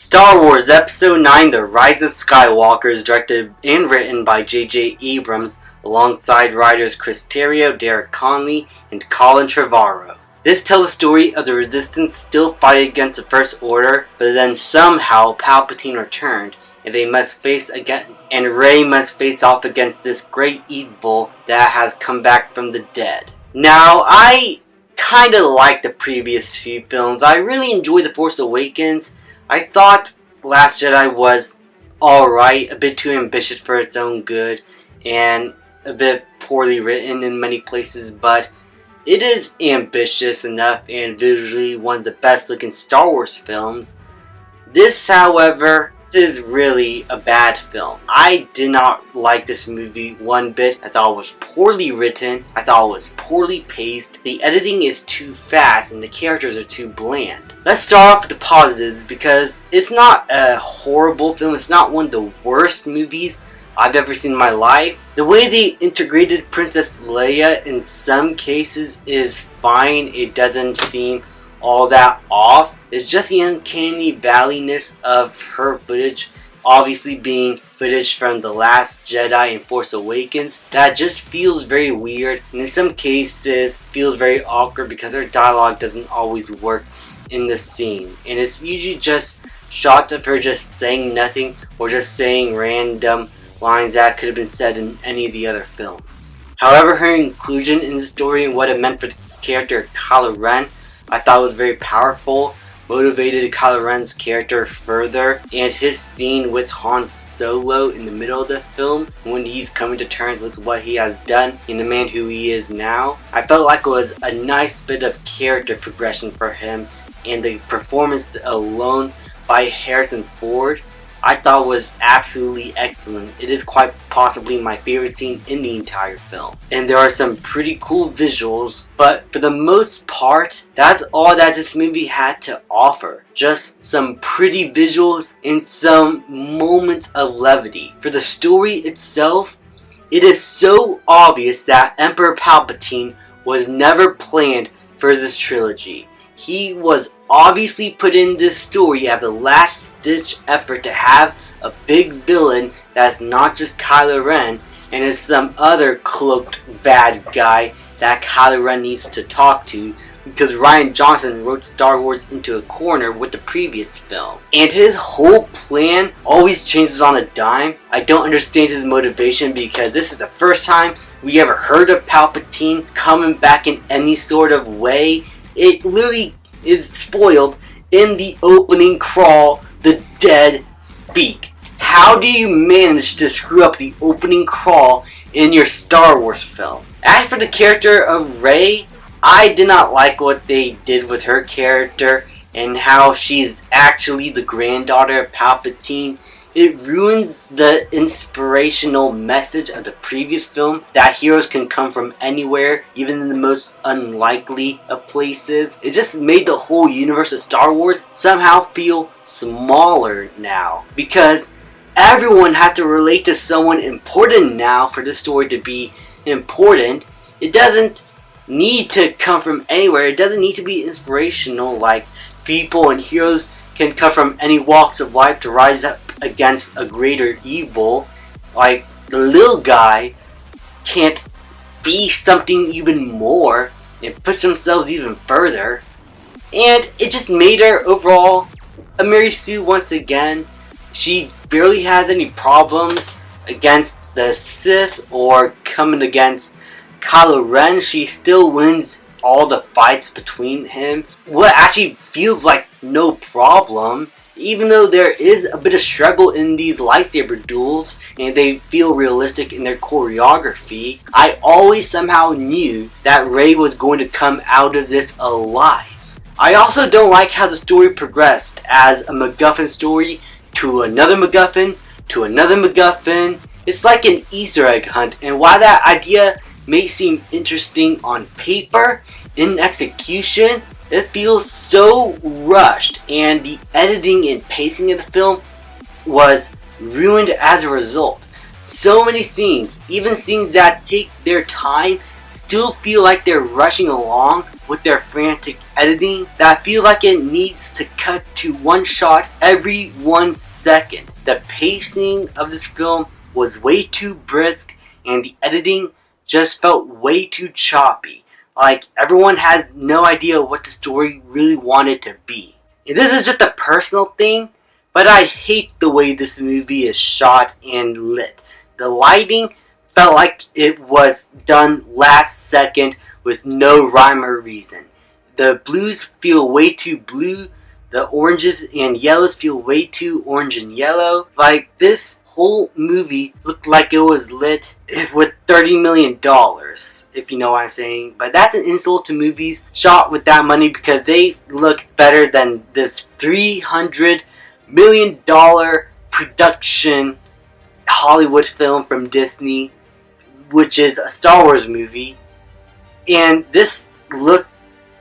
Star Wars Episode 9 The Rise of Skywalker is directed and written by J.J. Abrams alongside writers Chris Terrio, Derek Connolly, and Colin Trevorrow. This tells the story of the Resistance still fighting against the First Order, but then somehow Palpatine returned, and Rey must face off against this great evil that has come back from the dead. Now, I kinda like the previous few films. I really enjoyed The Force Awakens. I thought Last Jedi was alright, a bit too ambitious for its own good, and a bit poorly written in many places, but it is ambitious enough and visually one of the best looking Star Wars films. This, however, is really a bad film. I did not like this movie one bit. I thought it was poorly written. I thought it was poorly paced. The editing is too fast and the characters are too bland. Let's start off with the positives because it's not a horrible film. It's not one of the worst movies I've ever seen in my life. The way they integrated Princess Leia in some cases is fine. It doesn't seem all that off. It's just the uncanny valley-ness of her footage, obviously being footage from The Last Jedi and Force Awakens, that just feels very weird, and in some cases feels very awkward because her dialogue doesn't always work in the scene, and it's usually just shots of her just saying nothing or just saying random lines that could have been said in any of the other films. However, her inclusion in the story and what it meant for the character of Kylo Ren, I thought was very powerful, motivated Kylo Ren's character further, and his scene with Han Solo in the middle of the film, when he's coming to terms with what he has done and the man who he is now, I felt like it was a nice bit of character progression for him, and the performance alone by Harrison Ford I thought was absolutely excellent. It is quite possibly my favorite scene in the entire film. And there are some pretty cool visuals, but for the most part, that's all that this movie had to offer. Just some pretty visuals and some moments of levity. For the story itself, it is so obvious that Emperor Palpatine was never planned for this trilogy. He was obviously put in this story as a last-ditch effort to have a big villain that's not just Kylo Ren and is some other cloaked bad guy that Kylo Ren needs to talk to, because Rian Johnson wrote Star Wars into a corner with the previous film. And his whole plan always changes on a dime. I don't understand his motivation because this is the first time we ever heard of Palpatine coming back in any sort of way. It literally is spoiled in the opening crawl, The Dead Speak. How do you manage to screw up the opening crawl in your Star Wars film? As for the character of Rey, I did not like what they did with her character and how she's actually the granddaughter of Palpatine. It ruins the inspirational message of the previous film that heroes can come from anywhere, even in the most unlikely of places. It just made the whole universe of Star Wars somehow feel smaller now, because everyone has to relate to someone important now for the story to be important. It doesn't need to come from anywhere. It doesn't need to be inspirational. Like, people and heroes can come from any walks of life to rise up against a greater evil. Like, the little guy can't be something even more and push themselves even further. And it just made her overall a Mary Sue once again. She barely has any problems against the Sith or coming against Kylo Ren. She still wins all the fights between him. What actually feels like no problem, even though there is a bit of struggle in these lightsaber duels and they feel realistic in their choreography. I always somehow knew that Rey was going to come out of this alive. I also don't like how the story progressed as a MacGuffin story to another MacGuffin to another MacGuffin. It's like an Easter egg hunt, and while that idea may seem interesting on paper, in execution, it feels so rushed, and the editing and pacing of the film was ruined as a result. So many scenes, even scenes that take their time, still feel like they're rushing along with their frantic editing that feels like it needs to cut to one shot every 1 second. The pacing of this film was way too brisk and the editing just felt way too choppy. Like everyone had no idea what the story really wanted to be. And this is just a personal thing, but I hate the way this movie is shot and lit. The lighting felt like it was done last second with no rhyme or reason. The blues feel way too blue. The oranges and yellows feel way too orange and yellow. Like this whole movie looked like it was lit with $30 million, if you know what I'm saying. But that's an insult to movies shot with that money because they look better than this $300 million production Hollywood film from Disney, which is a Star Wars movie. And this looked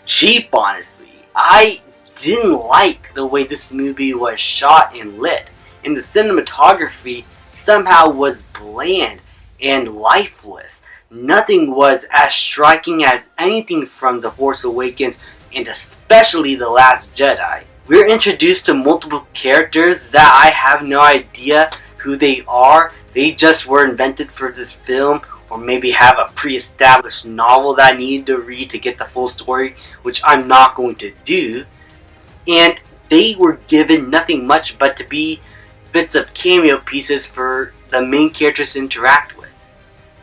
cheap, honestly. I didn't like the way this movie was shot and lit. And the cinematography somehow was bland and lifeless. Nothing was as striking as anything from The Force Awakens and especially The Last Jedi. We're introduced to multiple characters that I have no idea who they are. They just were invented for this film, or maybe have a pre-established novel that I needed to read to get the full story, which I'm not going to do. And they were given nothing much but to be bits of cameo pieces for the main characters to interact with.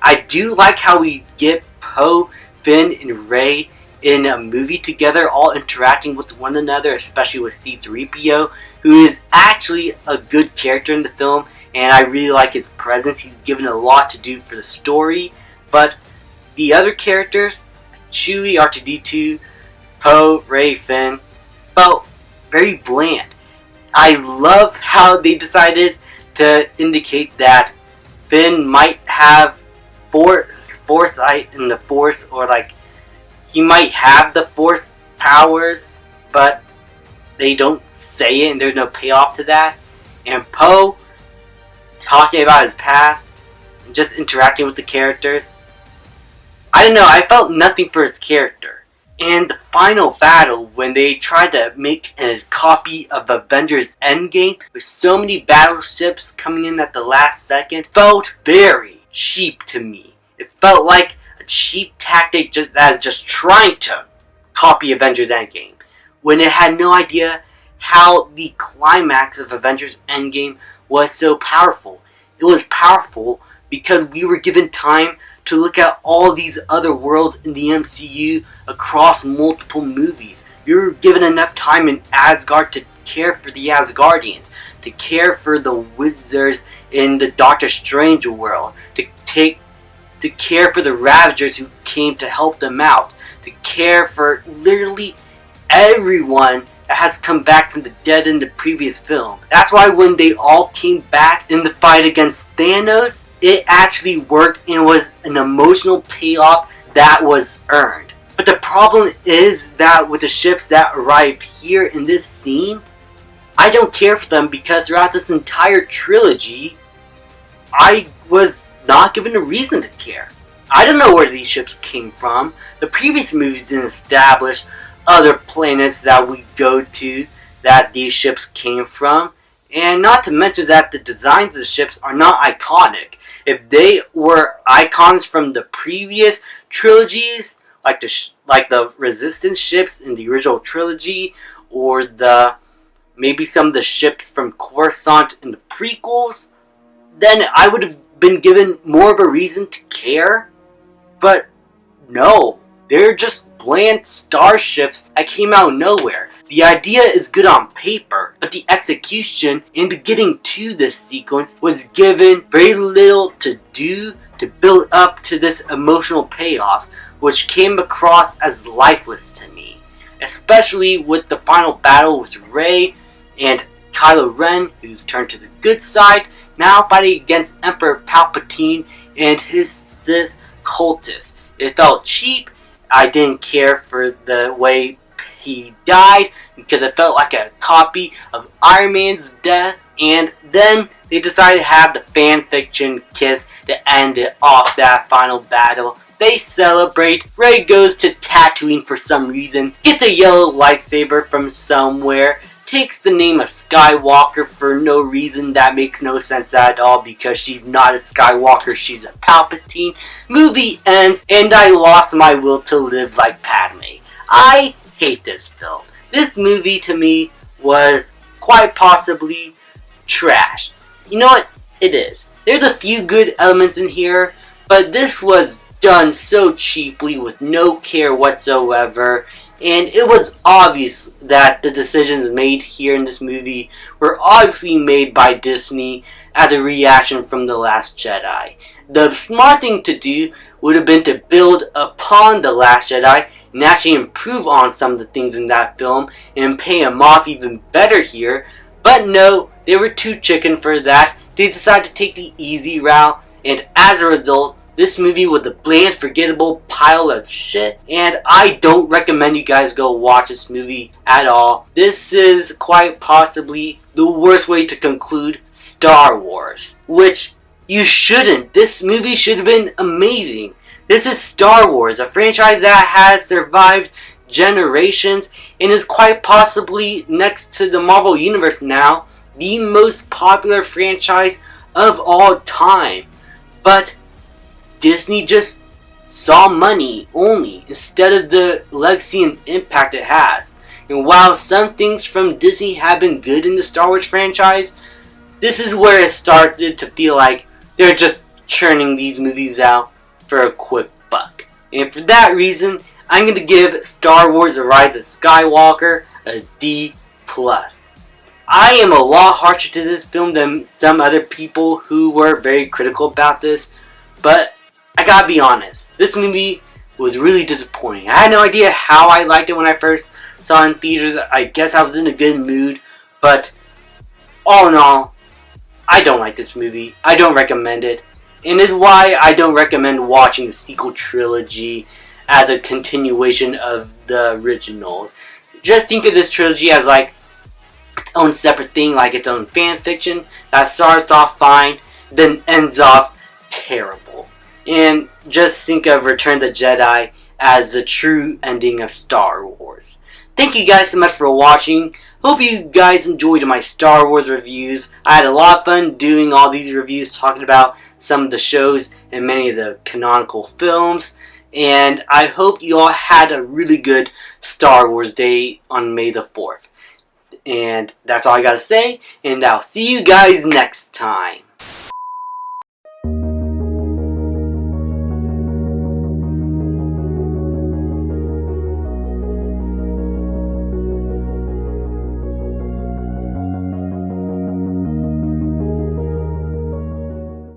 I do like how we get Poe, Finn, and Rey in a movie together, all interacting with one another, especially with C-3PO, who is actually a good character in the film, and I really like his presence. He's given a lot to do for the story, but the other characters, Chewie, R2-D2, Poe, Rey, Finn, felt very bland. I love how they decided to indicate that Finn might have foresight in the Force, or like he might have the Force powers, but they don't say it and there's no payoff to that. And Poe talking about his past and just interacting with the characters. I don't know, I felt nothing for his character. And the final battle, when they tried to make a copy of Avengers Endgame with so many battleships coming in at the last second, felt very cheap to me. It felt like a cheap tactic that is just trying to copy Avengers Endgame, when it had no idea how the climax of Avengers Endgame was so powerful. It was powerful because we were given time to look at all these other worlds in the MCU across multiple movies. We were given enough time in Asgard to care for the Asgardians, to care for the wizards in the Doctor Strange world, to care for the Ravagers who came to help them out, to care for literally everyone that has come back from the dead in the previous film. That's why when they all came back in the fight against Thanos, it actually worked and was an emotional payoff that was earned. But the problem is that with the ships that arrive here in this scene, I don't care for them because throughout this entire trilogy, I was not given a reason to care. I don't know where these ships came from. The previous movies didn't establish other planets that we go to that these ships came from. And not to mention that the designs of the ships are not iconic. If they were icons from the previous trilogies, like the Resistance ships in the original trilogy, or maybe some of the ships from Coruscant in the prequels, then I would have been given more of a reason to care. But no, they're just bland starships that came out of nowhere. The idea is good on paper, but the execution into getting to this sequence was given very little to do to build up to this emotional payoff, which came across as lifeless to me. Especially with the final battle with Rey and Kylo Ren, who's turned to the good side, now fighting against Emperor Palpatine and his Sith cultists. It felt cheap. I didn't care for the way he died because it felt like a copy of Iron Man's death. And then they decided to have the fan fiction kiss to end it off, that final battle. They celebrate. Rey goes to Tatooine for some reason, gets a yellow lightsaber from somewhere, takes the name of Skywalker for no reason that makes no sense at all because she's not a Skywalker, she's a Palpatine. Movie ends, and I lost my will to live like Padme. I hate this film. This movie to me was quite possibly trash. You know what? It is. There's a few good elements in here, but this was done so cheaply with no care whatsoever. And it was obvious that the decisions made here in this movie were obviously made by Disney as a reaction from The Last Jedi. The smart thing to do would have been to build upon The Last Jedi and actually improve on some of the things in that film and pay them off even better here. But no, they were too chicken for that. They decided to take the easy route, and as a result, this movie was a bland, forgettable pile of shit, and I don't recommend you guys go watch this movie at all. This is quite possibly the worst way to conclude Star Wars, which you shouldn't. This movie should have been amazing. This is Star Wars, a franchise that has survived generations and is quite possibly, next to the Marvel Universe now, the most popular franchise of all time. But Disney just saw money only instead of the legacy and impact it has. And while some things from Disney have been good in the Star Wars franchise, this is where it started to feel like they're just churning these movies out for a quick buck. And for that reason, I'm going to give Star Wars The Rise of Skywalker a D+. I am a lot harsher to this film than some other people who were very critical about this, but I gotta be honest, this movie was really disappointing. I had no idea how I liked it when I first saw it in theaters. I guess I was in a good mood, but all in all, I don't like this movie. I don't recommend it, and this is why I don't recommend watching the sequel trilogy as a continuation of the original. Just think of this trilogy as like its own separate thing, like its own fan fiction that starts off fine, then ends off terrible. And just think of Return of the Jedi as the true ending of Star Wars. Thank you guys so much for watching. Hope you guys enjoyed my Star Wars reviews. I had a lot of fun doing all these reviews, talking about some of the shows and many of the canonical films. And I hope you all had a really good Star Wars Day on May the 4th. And that's all I gotta say, and I'll see you guys next time.